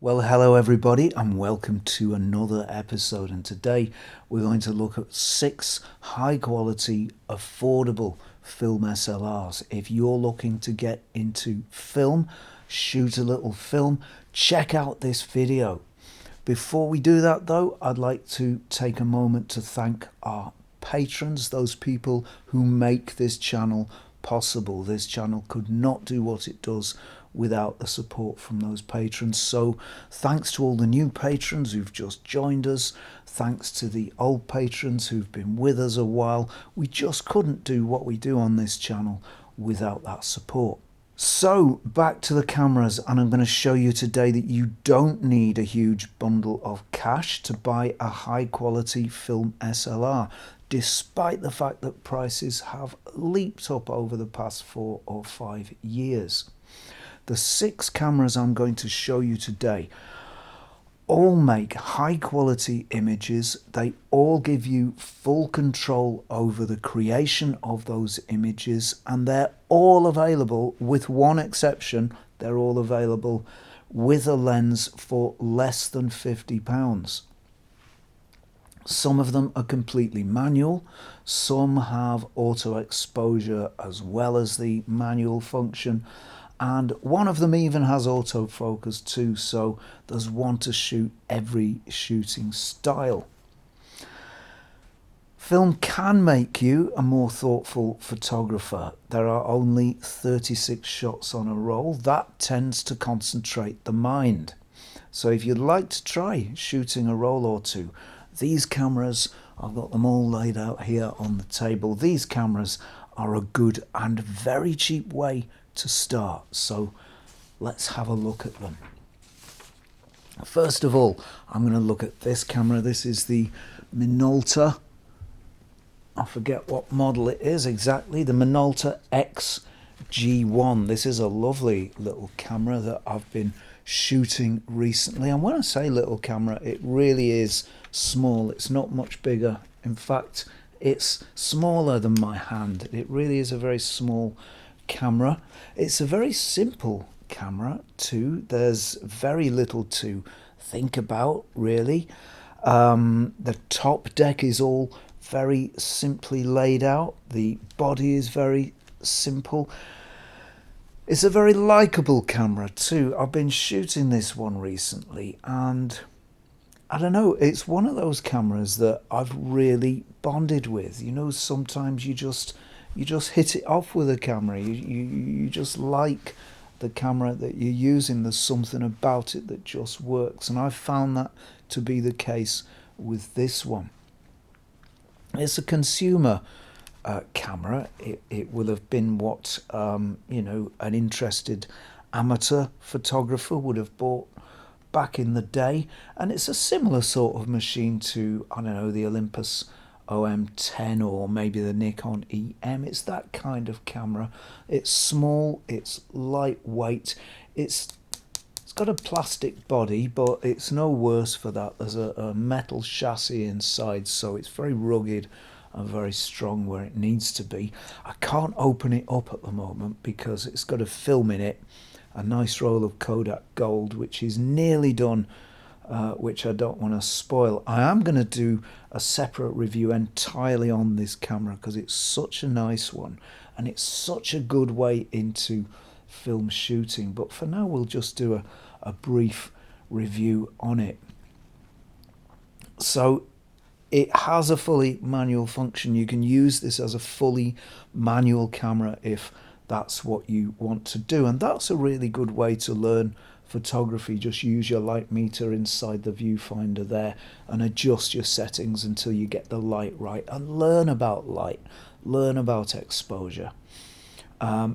Well, hello everybody and welcome to another episode, and today we're going to look at 6 high quality affordable film SLRs. If you're looking to get into film, shoot a little film, check out this video. Before we do that though, I'd like to take a moment to thank our patrons, those people who make this channel possible. This channel could not do what it does without the support from those patrons. So thanks to all the new patrons who've just joined us, thanks to the old patrons who've been with us a while. We just couldn't do what we do on this channel without that support. So back to the cameras, and I'm going to show you today that you don't need a huge bundle of cash to buy a high quality film SLR, despite the fact that prices have leaped up over the past 4 or 5 years. The 6 cameras I'm going to show you today all make high quality images. They all give you full control over the creation of those images, and they're all available, with one exception, they're all available with a lens for less than £50. Some of them are completely manual, some have auto exposure as well as the manual function, and one of them even has autofocus too, so there's one to shoot every shooting style. Film can make you a more thoughtful photographer. There are only 36 shots on a roll. That tends to concentrate the mind. So if you'd like to try shooting a roll or two, these cameras, I've got them all laid out here on the table. These cameras are a good and very cheap way to start, so let's have a look at them. First of all, I'm going to look at this camera. This is the Minolta, I forget what model it is exactly, the Minolta XG1. This is a lovely little camera that I've been shooting recently, and when I say little camera, it really is small. It's not much bigger. In fact, it's smaller than my hand. It really is a very small camera. It's a very simple camera too. There's very little to think about really. The top deck is all very simply laid out. The body is very simple. It's a very likable camera too. I've been shooting this one recently, and I don't know, it's one of those cameras that I've really bonded with. You know, sometimes you just hit it off with a camera. You just like the camera that you're using. There's something about it that just works, and I've found that to be the case with this one. It's a consumer camera. It will have been what you know, an interested amateur photographer would have bought back in the day, and it's a similar sort of machine to, I don't know, the Olympus OM10 or maybe the Nikon EM. It's that kind of camera. It's small, it's lightweight, it's got a plastic body, but it's no worse for that. There's a metal chassis inside, so it's very rugged and very strong where it needs to be. I can't open it up at the moment because it's got a film in it, a nice roll of Kodak Gold, which is nearly done, which I don't want to spoil. I am going to do a separate review entirely on this camera because it's such a nice one and it's such a good way into film shooting, but for now we'll just do a brief review on it. So it has a fully manual function. You can use this as a fully manual camera if that's what you want to do, and that's a really good way to learn photography. Just use your light meter inside the viewfinder there and adjust your settings until you get the light right, and learn about light, learn about exposure.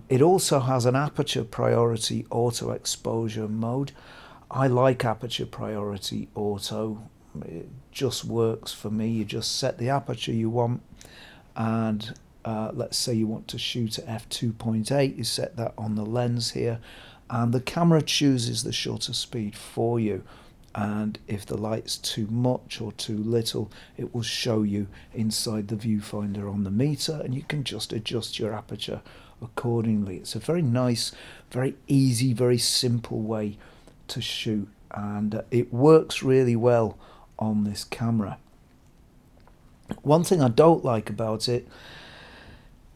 It also has an aperture priority auto exposure mode. I like aperture priority auto. It just works for me. You just set the aperture you want, and let's say you want to shoot at f2.8, you set that on the lens here, and the camera chooses the shutter speed for you, and if the light's too much or too little, it will show you inside the viewfinder on the meter, and you can just adjust your aperture accordingly. It's a very nice, very easy, very simple way to shoot and it works really well on this camera. One thing I don't like about it,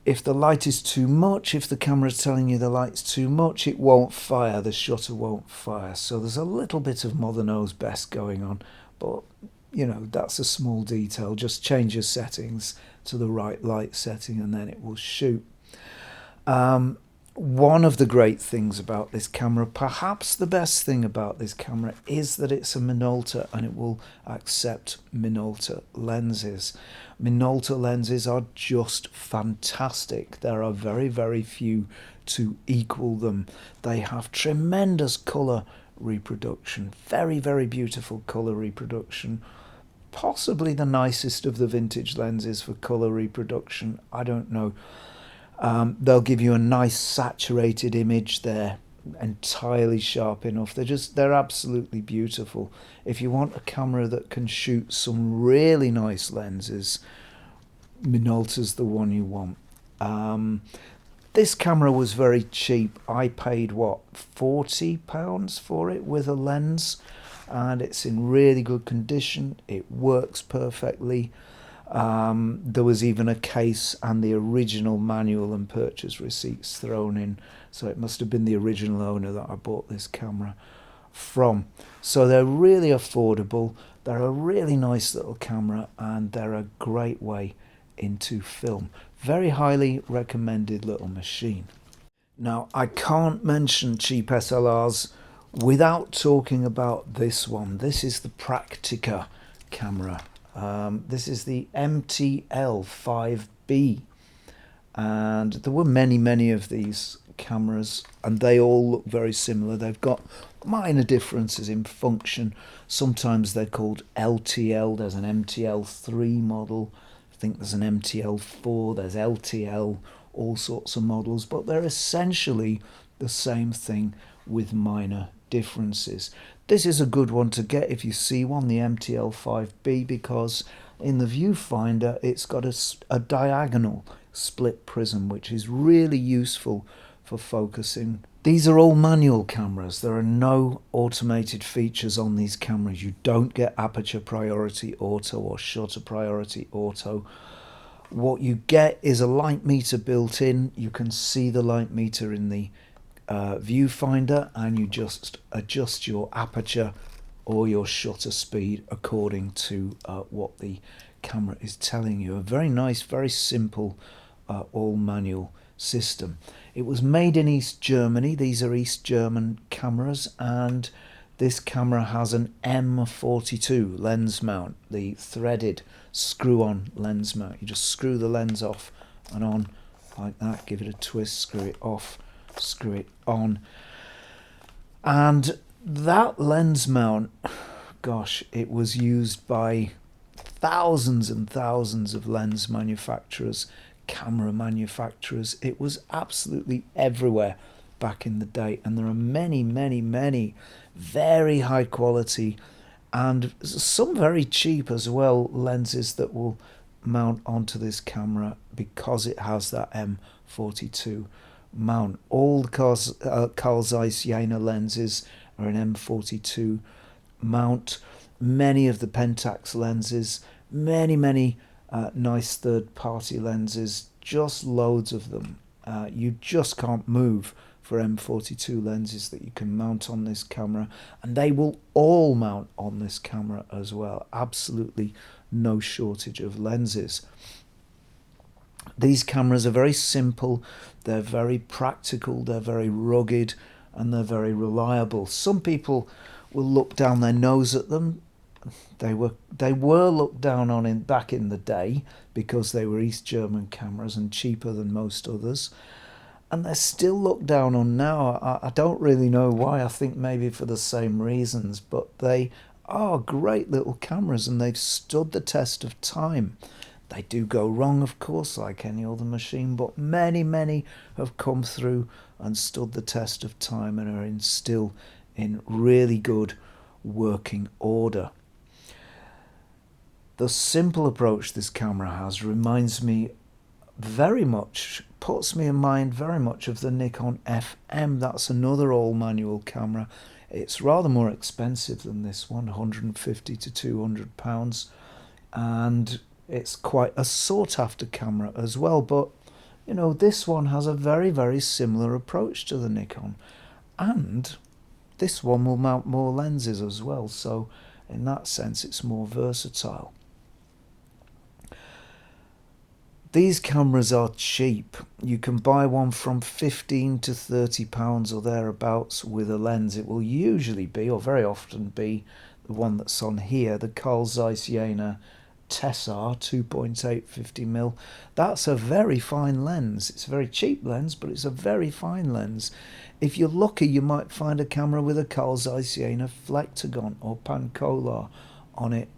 if the light is too much, if the camera is telling you the light's too much, it won't fire, the shutter won't fire. So there's a little bit of mother knows best going on, but you know, that's a small detail. Just change your settings to the right light setting and then it will shoot. One of the great things about this camera, perhaps the best thing about this camera, is that it's a Minolta and it will accept Minolta lenses. Minolta lenses are just fantastic. There are very, very few to equal them. They have tremendous colour reproduction, very, very beautiful colour reproduction. Possibly the nicest of the vintage lenses for colour reproduction, I don't know. They'll give you a nice saturated image. They're entirely sharp enough. They're absolutely beautiful. If you want a camera that can shoot some really nice lenses, Minolta's the one you want. This camera was very cheap. I paid, what, £40 for it with a lens, and it's in really good condition. It works perfectly. There was even a case and the original manual and purchase receipts thrown in, so it must have been the original owner that I bought this camera from. So they're really affordable, they're a really nice little camera, and they're a great way into film. Very highly recommended little machine. Now, I can't mention cheap SLRs without talking about this one. This is the Praktica camera. This is the MTL5B, and there were many of these cameras and they all look very similar. They've got minor differences in function. Sometimes they're called LTL. There's an MTL3 model, I think there's an MTL4, there's LTL, all sorts of models, but they're essentially the same thing with minor differences. This is a good one to get if you see one, the MTL5B, because in the viewfinder it's got a diagonal split prism, which is really useful for focusing. These are all manual cameras. There are no automated features on these cameras. You don't get aperture priority auto or shutter priority auto. What you get is a light meter built in. You can see the light meter in the viewfinder, and you just adjust your aperture or your shutter speed according to what the camera is telling you. A very nice, very simple, all manual system. It was made in East Germany. These are East German cameras, and this camera has an M42 lens mount, the threaded screw-on lens mount. You just screw the lens off and on like that, give it a twist, screw it off, screw it on. And that lens mount, gosh, it was used by thousands and thousands of lens manufacturers, camera manufacturers. It was absolutely everywhere back in the day, and there are many very high quality and some very cheap as well lenses that will mount onto this camera because it has that M42 mount. All the Carl Zeiss Jena lenses are an M42 mount. Many of the Pentax lenses, many nice third-party lenses, just loads of them. You just can't move for M42 lenses that you can mount on this camera, and they will all mount on this camera as well. Absolutely no shortage of lenses. These cameras are very simple, they're very practical, they're very rugged, and they're very reliable. Some people will look down their nose at them. They were looked down on back in the day because they were East German cameras and cheaper than most others, and they're still looked down on now. I don't really know why. I think maybe for the same reasons, but they are great little cameras and they've stood the test of time. They do go wrong, of course, like any other machine, but many have come through and stood the test of time and are still in really good working order. The simple approach this camera has reminds me very much, puts me in mind very much of the Nikon FM. That's another all manual camera. It's rather more expensive than this one, 150 to 200 pounds, and it's quite a sought after camera as well. But you know, this one has a very, very similar approach to the Nikon, and this one will mount more lenses as well, so in that sense it's more versatile. These cameras are cheap. You can buy one from 15 to 30 pounds or thereabouts with a lens. It will usually be, or very often be, the one that's on here, the Carl Zeiss Jena Tessar 2.8 50mm. That's a very fine lens. It's a very cheap lens, but it's a very fine lens. If you're lucky, you might find a camera with a Carl Zeiss Jena Flectagon or Pancolar on it.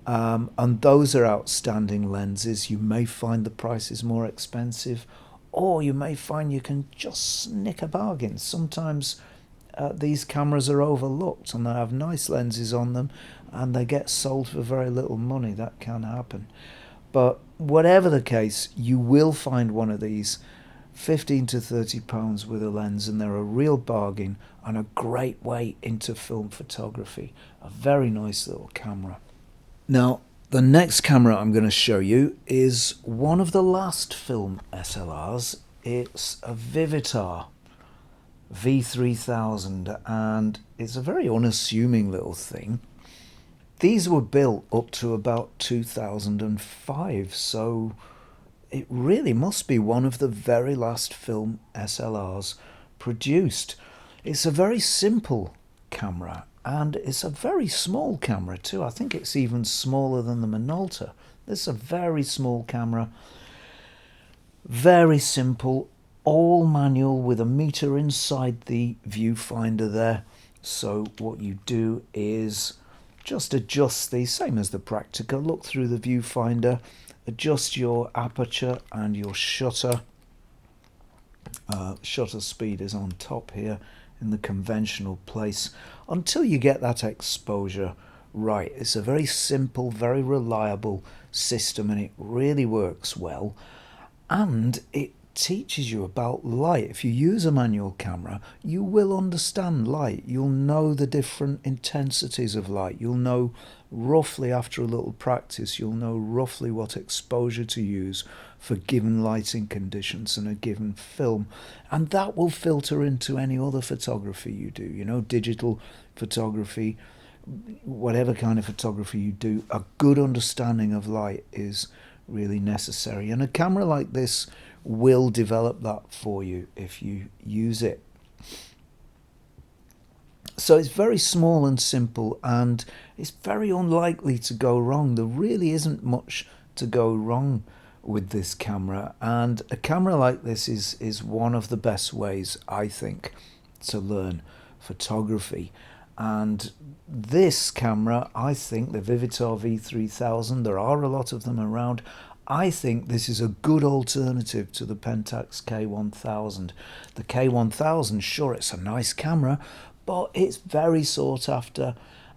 And those are outstanding lenses. You may find the price is more expensive, or you may find you can just nick a bargain. Sometimes these cameras are overlooked and they have nice lenses on them and they get sold for very little money. That can happen. But whatever the case, you will find one of these 15 to 30 pounds with a lens, and they're a real bargain and a great way into film photography. A very nice little camera. Now, the next camera I'm going to show you is one of the last film SLRs. It's a Vivitar V3000, and it's a very unassuming little thing. These were built up to about 2005, so it really must be one of the very last film SLRs produced. It's a very simple camera, and it's a very small camera too. I think it's even smaller than the Minolta. This is a very small camera, very simple, all manual with a meter inside the viewfinder there. So what you do is just adjust the same as the Praktica. Look through the viewfinder, adjust your aperture and your shutter. Shutter speed is on top here in the conventional place until you get that exposure right. It's a very simple, very reliable system, and it really works well, and it teaches you about light. If you use a manual camera, you will understand light. You'll know the different intensities of light. You'll know roughly, after a little practice, you'll know roughly what exposure to use for given lighting conditions in a given film, and that will filter into any other photography you do. You know, digital photography, whatever kind of photography you do, a good understanding of light is really necessary, and a camera like this will develop that for you if you use it. So it's very small and simple, and it's very unlikely to go wrong. There really isn't much to go wrong with this camera, and a camera like this is one of the best ways, I think, to learn photography. And this camera, I think, the Vivitar V3000, there are a lot of them around, I think this is a good alternative to the Pentax K1000. The K1000, sure, it's a nice camera, but it's very sought after,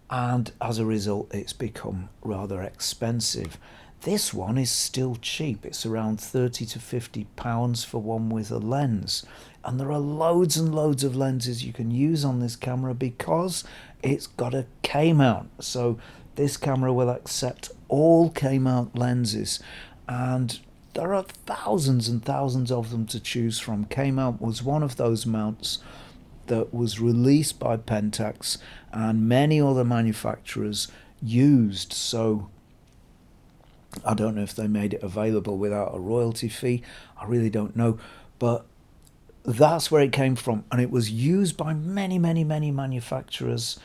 and as a result it's become rather expensive. This one is still cheap. It's around 30 to 50 pounds for one with a lens, and there are loads and loads of lenses you can use on this camera because it's got a K-mount. So this camera will accept all K-mount lenses, and there are thousands and thousands of them to choose from. K-mount was one of those mounts that was released by Pentax and many other manufacturers used, so I don't know if they made it available without a royalty fee. I really don't know, but that's where it came from, and it was used by many manufacturers.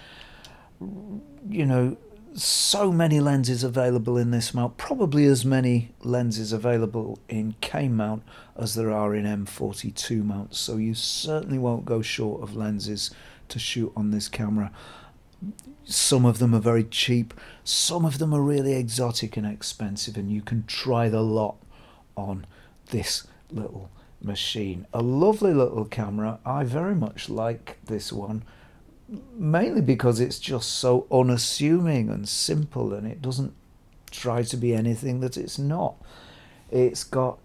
You know, so many lenses available in this mount, probably as many lenses available in K mount as there are in M42 mounts, so you certainly won't go short of lenses to shoot on this camera. Some of them are very cheap, some of them are really exotic and expensive, and you can try the lot on this little machine. A lovely little camera. I very much like this one, mainly because it's just so unassuming and simple, and it doesn't try to be anything that it's not. It's got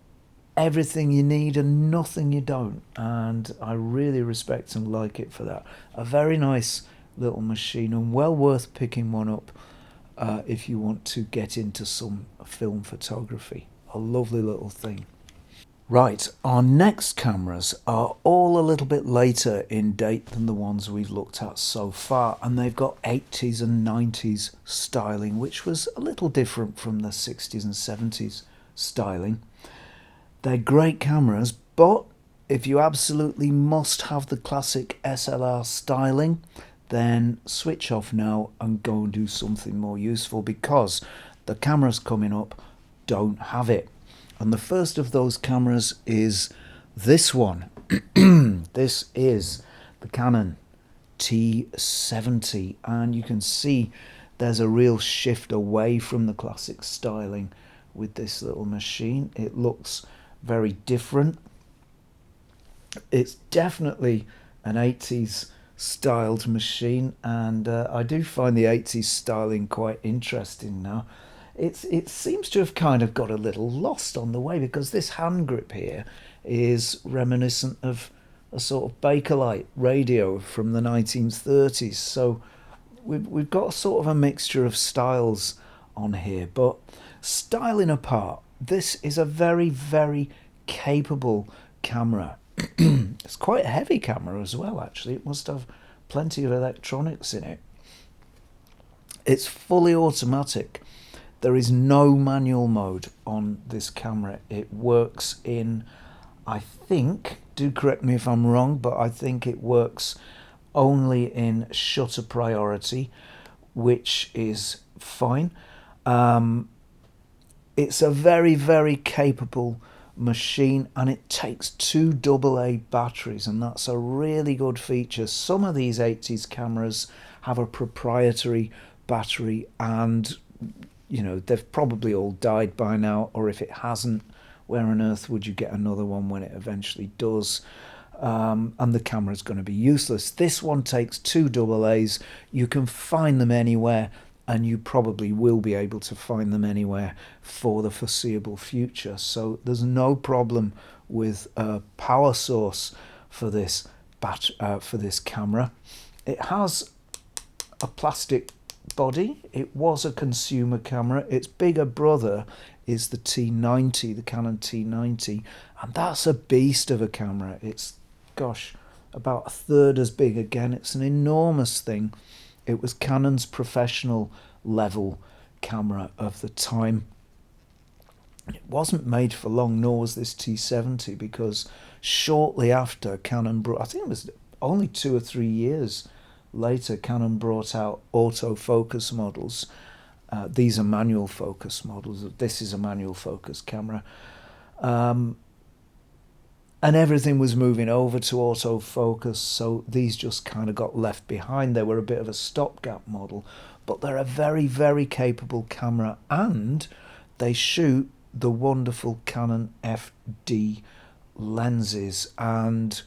everything you need and nothing you don't, and I really respect and like it for that. A very nice little machine, and well worth picking one up if you want to get into some film photography. A lovely little thing. Right, our next cameras are all a little bit later in date than the ones we've looked at so far, and they've got 80s and 90s styling, which was a little different from the 60s and 70s styling. They're great cameras, but if you absolutely must have the classic SLR styling, then switch off now and go and do something more useful, because the cameras coming up don't have it. And the first of those cameras is this one. This is the Canon T90, and you can see there's a real shift away from the classic styling with this little machine. It looks very different. It's definitely an 80s styled machine, and I do find the 80s styling quite interesting now. It seems to have kind of got a little lost on the way, because this hand grip here is reminiscent of a sort of Bakelite radio from the 1930s. So we've got sort of a mixture of styles on here, but styling apart, this is a very, very capable camera. It's quite a heavy camera as well, actually. It must have plenty of electronics in it. It's fully automatic. There is no manual mode on this camera. It works in, I think, do correct me if I'm wrong, but I think it works only in shutter priority, which is fine. It's a very, very capable machine, and it takes 2 AA batteries, and that's a really good feature. Some of these 80s cameras have a proprietary battery, and they've probably all died by now, or if it hasn't, where on earth would you get another one when it eventually does? And the camera's going to be useless. This one takes 2 AA's. You can find them anywhere, and you probably will be able to find them anywhere for the foreseeable future. So there's no problem with a power source for this camera. It has a plastic body. It was a consumer camera. Its bigger brother is the T90, the Canon T90, and that's a beast of a camera. It's, gosh, about a third as big again. It's an enormous thing. It was Canon's professional level camera of the time. It wasn't made for long, nor was this T70, because shortly after Canon brought, I think it was only 2 or 3 years later, Canon brought out autofocus models. These are manual focus models. This is a manual focus camera. And everything was moving over to autofocus, so these just kind of got left behind. They were a bit of a stopgap model, but they're a very, very capable camera, and they shoot the wonderful Canon FD lenses, and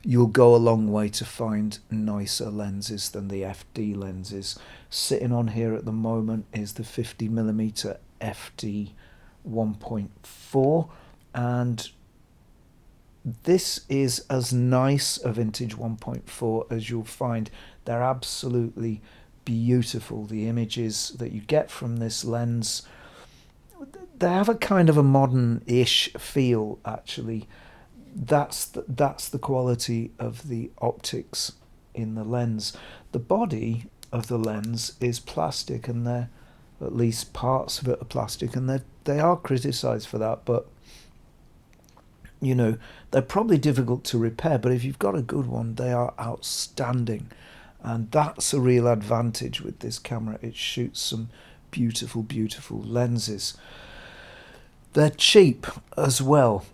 you'll go a long way to find nicer lenses than the FD lenses. Sitting on here at the moment is the 50mm FD 1.4, and this is as nice a vintage 1.4 as you'll find. They're absolutely beautiful. The images that you get from this lens, they have a kind of a modern-ish feel, actually. That's the quality of the optics in the lens. The body of the lens is plastic, and they're, at least parts of it are plastic, and they are criticised for that, but they're probably difficult to repair, but if you've got a good one, they are outstanding. And that's a real advantage with this camera. It shoots some beautiful, beautiful lenses. They're cheap as well.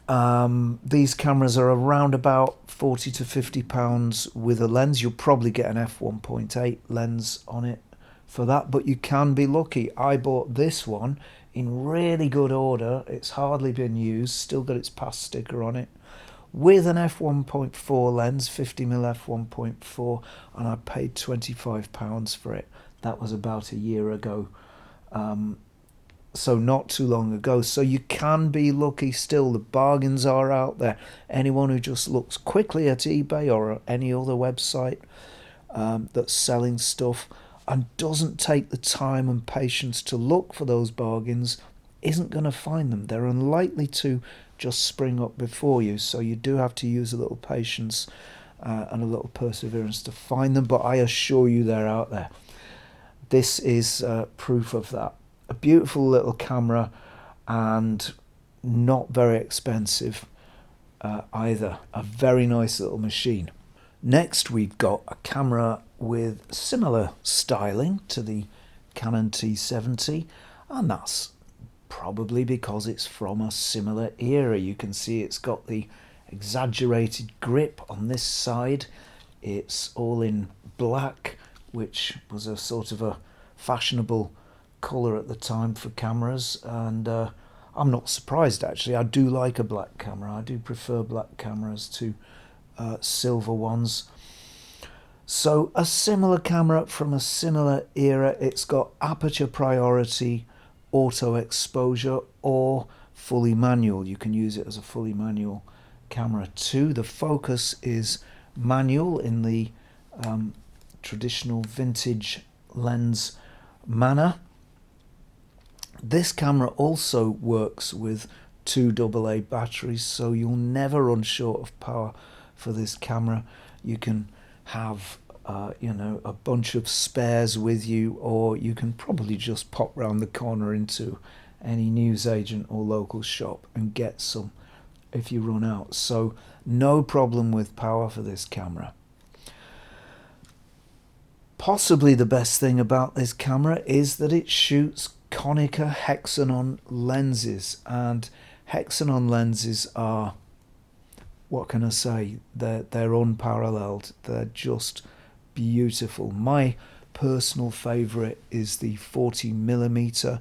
These cameras are around about 40 to 50 pounds with a lens. You'll probably get an f1.8 lens on it for that, but you can be lucky. I bought this one in really good order. It's hardly been used, still got its past sticker on it, with an f1.4 lens, 50mm f1.4, and I paid £25 for it. That was about a year ago, so not too long ago. So you can be lucky still. The bargains are out there. Anyone who just looks quickly at eBay or any other website that's selling stuff and doesn't take the time and patience to look for those bargains isn't going to find them. They're unlikely to just spring up before you, so you do have to use a little patience and a little perseverance to find them, but I assure you they're out there. This is proof of that. A beautiful little camera and not very expensive either. A very nice little machine. Next, we've got a camera with similar styling to the Canon T90, and that's probably because it's from a similar era. You can see it's got the exaggerated grip on this side. It's all in black, which was a sort of a fashionable colour at the time for cameras, and I'm not surprised actually. I do like a black camera. I do prefer black cameras to silver ones. So a similar camera from a similar era. It's got aperture priority, auto exposure, or fully manual. You can use it as a fully manual camera too. The focus is manual in the traditional vintage lens manner. This camera also works with 2 AA batteries, so you'll never run short of power for this camera. You can have a bunch of spares with you, or you can probably just pop round the corner into any newsagent or local shop and get some if you run out. So no problem with power for this camera. Possibly the best thing about this camera is that it shoots Konica Hexanon lenses, and Hexanon lenses are, what can I say, they're unparalleled. They're just beautiful. My personal favourite is the 40mm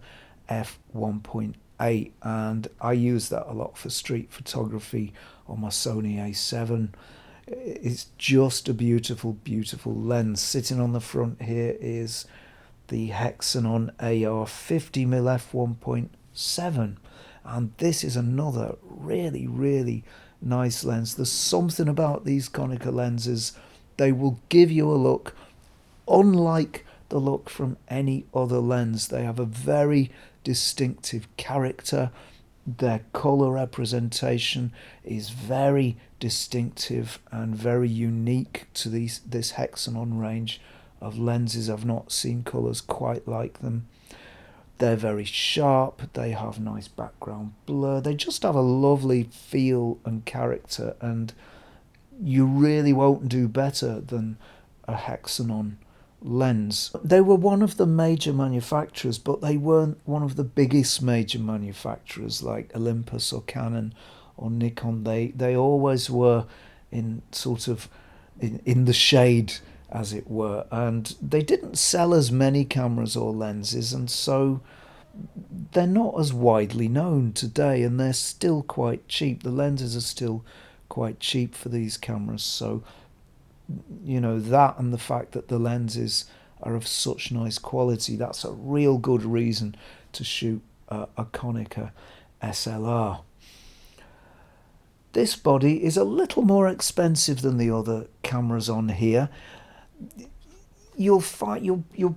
f1.8, and I use that a lot for street photography on my Sony A7. It's just a beautiful, beautiful lens. Sitting on the front here is the Hexanone Ar 50mm f1.7, and this is another really, really nice lens. There's something about these Konica lenses, they will give you a look unlike the look from any other lens. They have a very distinctive character. Their colour representation is very distinctive and very unique to this Hexanon range of lenses. I've not seen colours quite like them. They're very sharp, they have nice background blur, they just have a lovely feel and character, and you really won't do better than a Hexanon lens. They were one of the major manufacturers, but they weren't one of the biggest major manufacturers like Olympus or Canon or Nikon. They always were in sort of in the shade, as it were, and they didn't sell as many cameras or lenses, and so they're not as widely known today, and they're still quite cheap. The lenses are still quite cheap for these cameras, so that and the fact that the lenses are of such nice quality, that's a real good reason to shoot a Konica SLR. This body is a little more expensive than the other cameras on here. You'll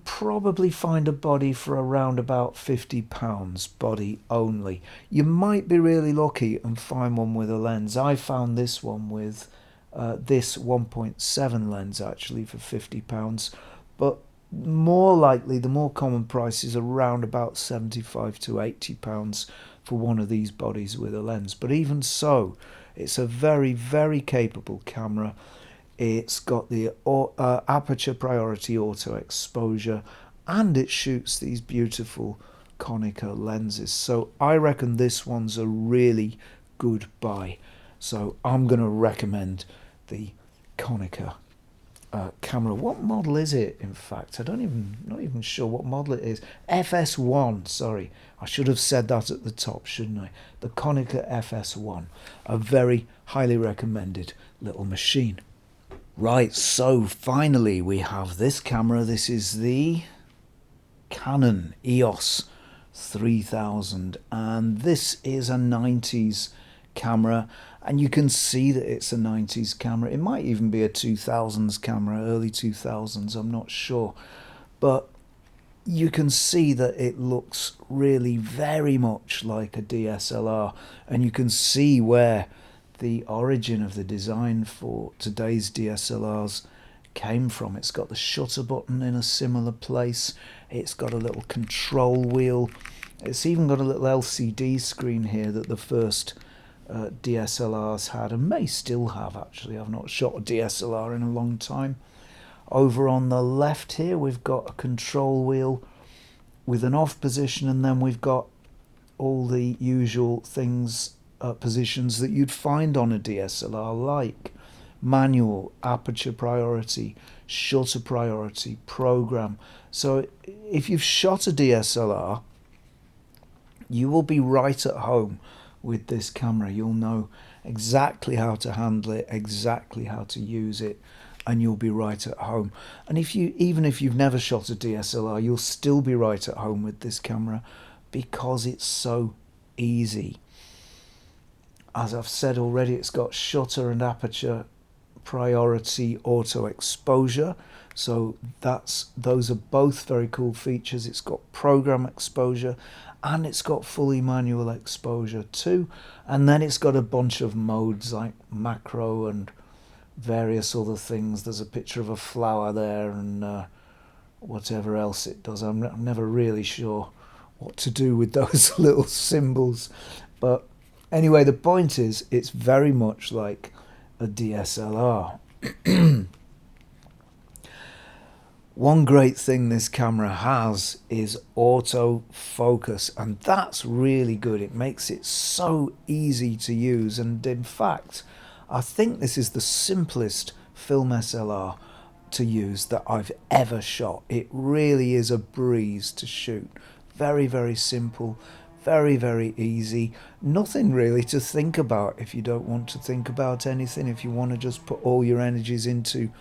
probably find a body for around about £50 body only. You might be really lucky and find one with a lens. I found this one with this 1.7 lens actually for £50, but more likely the more common price is around about £75 to £80 for one of these bodies with a lens. But even so, it's a very, very capable camera. It's got the aperture priority auto exposure, and it shoots these beautiful Konica lenses. So I reckon this one's a really good buy. So I'm going to recommend the Konica camera. What model is it, in fact? Not even sure what model it is. FS1, sorry. I should have said that at the top, shouldn't I? The Konica FS1. A very highly recommended little machine. Right, so finally we have this camera. This is the Canon Eos 3000, and this is a 90s camera, and you can see that it's a 90s camera. It might even be a 2000s camera, early 2000s, I'm not sure. But you can see that it looks really very much like a DSLR, and you can see where the origin of the design for today's DSLRs came from. It's got the shutter button in a similar place. It's got a little control wheel. It's even got a little LCD screen here that the first DSLRs had, and may still have actually. I've not shot a DSLR in a long time. Over on the left here we've got a control wheel with an off position, and then we've got all the usual things, positions that you'd find on a DSLR, like manual, aperture priority, shutter priority, program. So if you've shot a DSLR, you will be right at home with this camera. You'll know exactly how to handle it, exactly how to use it, and you'll be right at home. And even if you've never shot a DSLR, you'll still be right at home with this camera because it's so easy. As I've said already, it's got shutter and aperture priority auto exposure, so those are both very cool features. It's got program exposure, and it's got fully manual exposure too, and then it's got a bunch of modes like macro and various other things. There's a picture of a flower there, and whatever else it does. I'm never really sure what to do with those little symbols, but anyway, the point is it's very much like a DSLR. One great thing this camera has is autofocus, and that's really good. It makes it so easy to use, and in fact I think this is the simplest film SLR to use that I've ever shot. It really is a breeze to shoot. Very, very simple, very, very easy. Nothing really to think about if you don't want to think about anything. If you want to just put all your energies into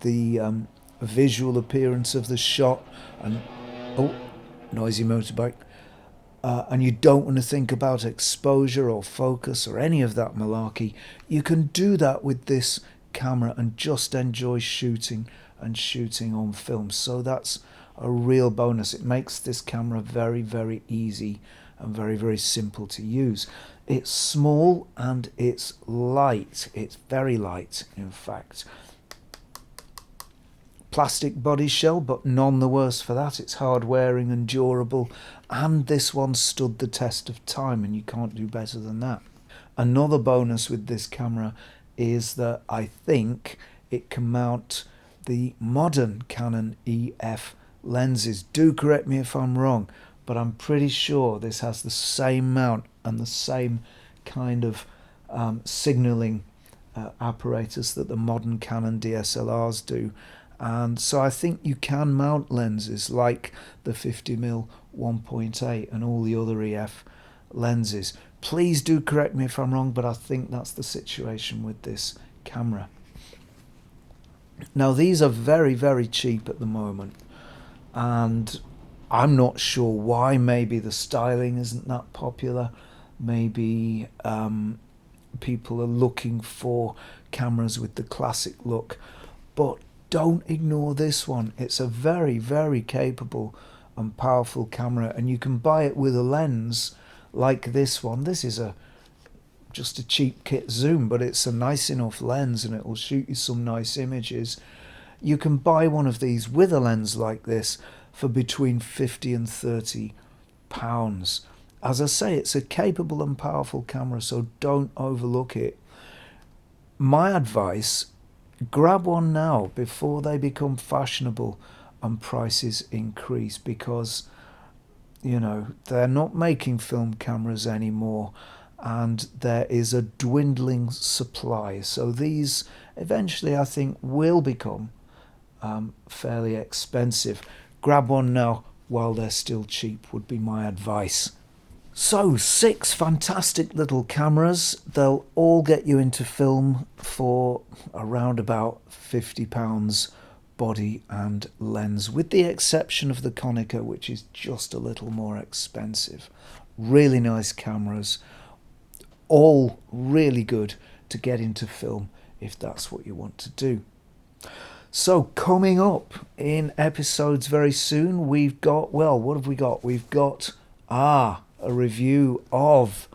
the visual appearance of the shot, and oh, noisy motorbike, and you don't want to think about exposure or focus or any of that malarkey, you can do that with this camera and just enjoy shooting and shooting on film. So that's a real bonus. It makes this camera very, very easy and very, very simple to use. It's small and it's light. It's very light, in fact. Plastic body shell, but none the worse for that. It's hard wearing and durable, and this one stood the test of time, and you can't do better than that. Another bonus with this camera is that I think it can mount the modern Canon EF lenses. Do correct me if I'm wrong, but I'm pretty sure this has the same mount and the same kind of signalling apparatus that the modern Canon DSLRs do. And so I think you can mount lenses like the 50mm 1.8 and all the other EF lenses. Please do correct me if I'm wrong, but I think that's the situation with this camera. Now these are very, very cheap at the moment, and I'm not sure why. Maybe the styling isn't that popular. Maybe people are looking for cameras with the classic look, but don't ignore this one. It's a very, very capable and powerful camera, and you can buy it with a lens like this one. This is just a cheap kit zoom, but it's a nice enough lens and it will shoot you some nice images. You can buy one of these with a lens like this for between 50 and 30 pounds. As I say, it's a capable and powerful camera, so don't overlook it. My advice: grab one now before they become fashionable and prices increase, because you know they're not making film cameras anymore and there is a dwindling supply. So these eventually, I think, will become fairly expensive. Grab one now while they're still cheap would be my advice. So 6 fantastic little cameras. They'll all get you into film for around about £50 body and lens, with the exception of the Konica, which is just a little more expensive. Really nice cameras, all really good to get into film if that's what you want to do. So coming up in episodes very soon, we've got, well, what have we got? We've got a review of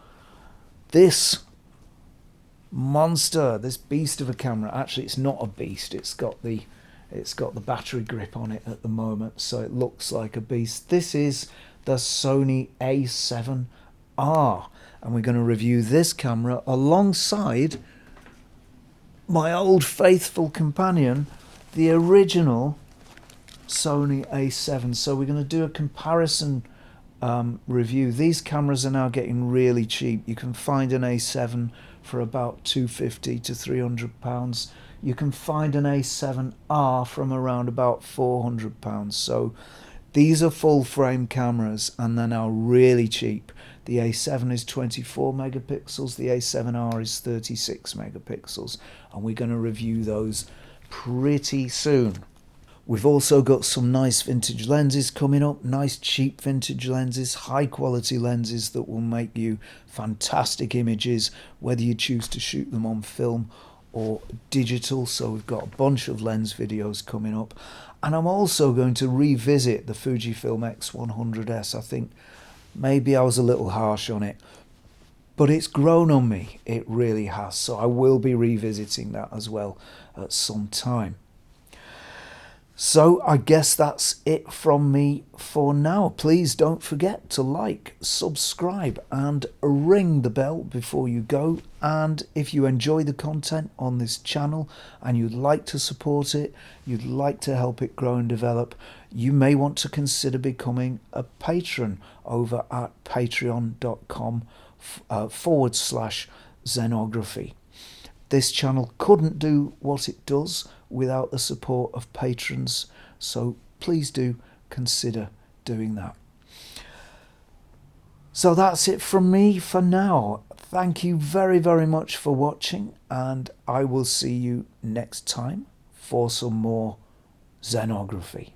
this monster, this beast of a camera. Actually, it's not a beast. It's got the battery grip on it at the moment, so it looks like a beast. This is the Sony A7R, and we're going to review this camera alongside my old faithful companion, the original Sony A7. So we're going to do a comparison review. These cameras are now getting really cheap. You can find an A7 for about £250 to £300. You can find an A7R from around about £400. So these are full frame cameras and they're now really cheap. The A7 is 24 megapixels, the A7R is 36 megapixels, and we're going to review those pretty soon. We've also got some nice vintage lenses coming up, nice cheap vintage lenses, high quality lenses that will make you fantastic images, whether you choose to shoot them on film or digital. So we've got a bunch of lens videos coming up. And I'm also going to revisit the Fujifilm X100S. I think maybe I was a little harsh on it, but it's grown on me. It really has. So I will be revisiting that as well at some time. So I guess that's it from me for now. Please don't forget to like, subscribe and ring the bell before you go. And if you enjoy the content on this channel and you'd like to support it, you'd like to help it grow and develop, you may want to consider becoming a patron over at patreon.com/Zenography. This channel couldn't do what it does without the support of patrons, so please do consider doing that. So that's it from me for now. Thank you very, very much for watching, and I will see you next time for some more Zenography.